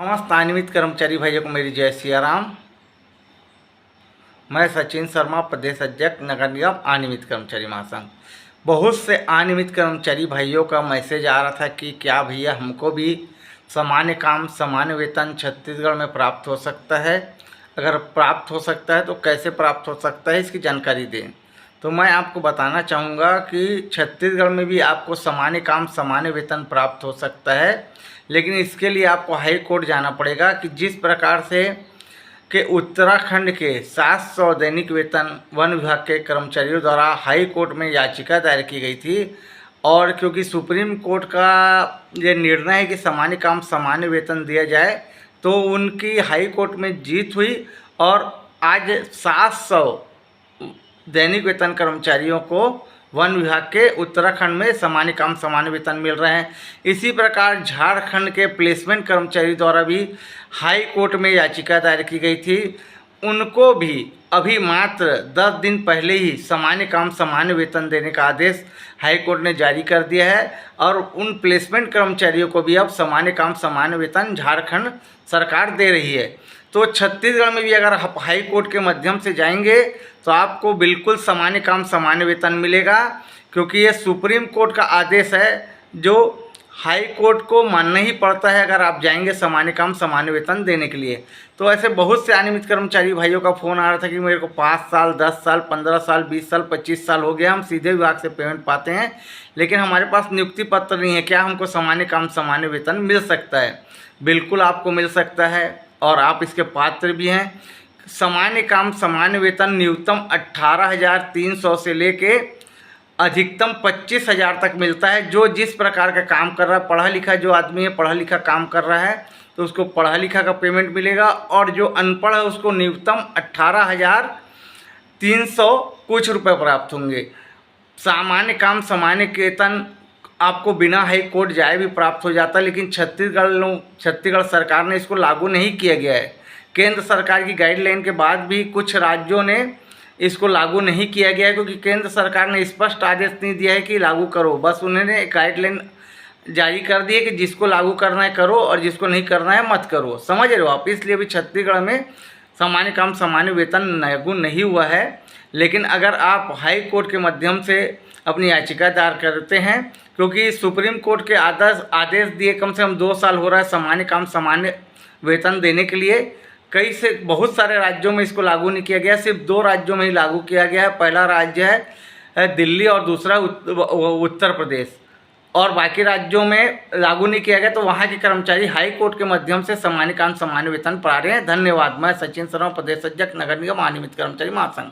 समस्त अनियमित कर्मचारी भाइयों को मेरी जय सिया राम। मैं सचिन शर्मा, प्रदेश अध्यक्ष नगर निगम अनियमित कर्मचारी महासंघ। बहुत से अनियमित कर्मचारी भाइयों का मैसेज आ रहा था कि क्या भैया हमको भी सामान्य काम सामान्य वेतन छत्तीसगढ़ में प्राप्त हो सकता है, अगर प्राप्त हो सकता है तो कैसे प्राप्त हो सकता है, इसकी जानकारी दें। तो मैं आपको बताना चाहूँगा कि छत्तीसगढ़ में भी आपको सामान्य काम सामान्य वेतन प्राप्त हो सकता है, लेकिन इसके लिए आपको हाई कोर्ट जाना पड़ेगा। कि जिस प्रकार से कि उत्तराखंड के 700 दैनिक वेतन वन विभाग के कर्मचारियों द्वारा हाई कोर्ट में याचिका दायर की गई थी, और क्योंकि सुप्रीम कोर्ट का ये निर्णय है कि सामान्य काम सामान्य वेतन दिया जाए, तो उनकी हाई कोर्ट में जीत हुई और आज 700 दैनिक वेतन कर्मचारियों को वन विभाग के उत्तराखंड में सामान्य काम सामान्य वेतन मिल रहे हैं। इसी प्रकार झारखंड के प्लेसमेंट कर्मचारी द्वारा भी हाई कोर्ट में याचिका दायर की गई थी, उनको भी अभी मात्र 10 दिन पहले ही सामान्य काम सामान्य वेतन देने का आदेश हाई कोर्ट ने जारी कर दिया है, और उन प्लेसमेंट कर्मचारियों को भी अब सामान्य काम सामान्य वेतन झारखंड सरकार दे रही है। तो छत्तीसगढ़ में भी अगर आप हाई कोर्ट के माध्यम से जाएंगे तो आपको बिल्कुल सामान्य काम सामान्य वेतन मिलेगा, क्योंकि ये सुप्रीम कोर्ट का आदेश है जो हाई कोर्ट को मानना ही पड़ता है अगर आप जाएंगे सामान्य काम सामान्य वेतन देने के लिए। तो ऐसे बहुत से अनियमित कर्मचारी भाइयों का फ़ोन आ रहा था कि मेरे को 5 साल 10 साल 15 साल 20 साल 25 साल हो गया, हम सीधे विभाग से पेमेंट पाते हैं, लेकिन हमारे पास नियुक्ति पत्र नहीं है, क्या हमको सामान्य काम सामान्य वेतन मिल सकता है? बिल्कुल आपको मिल सकता है, और आप इसके पात्र भी हैं। सामान्य काम सामान्य वेतन न्यूनतम 18,300 से लेके अधिकतम 25,000 तक मिलता है। जो जिस प्रकार का काम कर रहा है, पढ़ा लिखा जो आदमी है पढ़ा लिखा काम कर रहा है तो उसको पढ़ा लिखा का पेमेंट मिलेगा, और जो अनपढ़ है उसको न्यूनतम 18,300 कुछ रुपये प्राप्त होंगे। सामान्य काम सामान्य वेतन आपको बिना हाई कोर्ट जाए भी प्राप्त हो जाता है, लेकिन छत्तीसगढ़ सरकार ने इसको लागू नहीं किया गया है। केंद्र सरकार की गाइडलाइन के बाद भी कुछ राज्यों ने इसको लागू नहीं किया गया है, क्योंकि केंद्र सरकार ने स्पष्ट आदेश नहीं दिया है कि लागू करो, बस उन्होंने एक गाइडलाइन जारी कर दी है कि जिसको लागू करना है करो और जिसको नहीं करना है मत करो। समझ रहे हो आप? इसलिए भी छत्तीसगढ़ में सामान्य काम सामान्य वेतन लागू नहीं हुआ है। लेकिन अगर आप हाई कोर्ट के माध्यम से अपनी याचिका दायर करते हैं, क्योंकि सुप्रीम कोर्ट के आदेश दिए कम से कम 2 साल हो रहा है सामान्य काम सामान्य वेतन देने के लिए, बहुत सारे राज्यों में इसको लागू नहीं किया गया, सिर्फ 2 राज्यों में ही लागू किया गया है। पहला राज्य है दिल्ली और दूसरा उत्तर प्रदेश, और बाकी राज्यों में लागू नहीं किया गया। तो वहाँ के कर्मचारी हाई कोर्ट के माध्यम से सामान्य काम सामान्य वेतन पा रहे हैं। धन्यवाद। मैं सचिन शर्मा, प्रदेश अध्यक्ष नगर निगम अनियमित कर्मचारी महासंघ।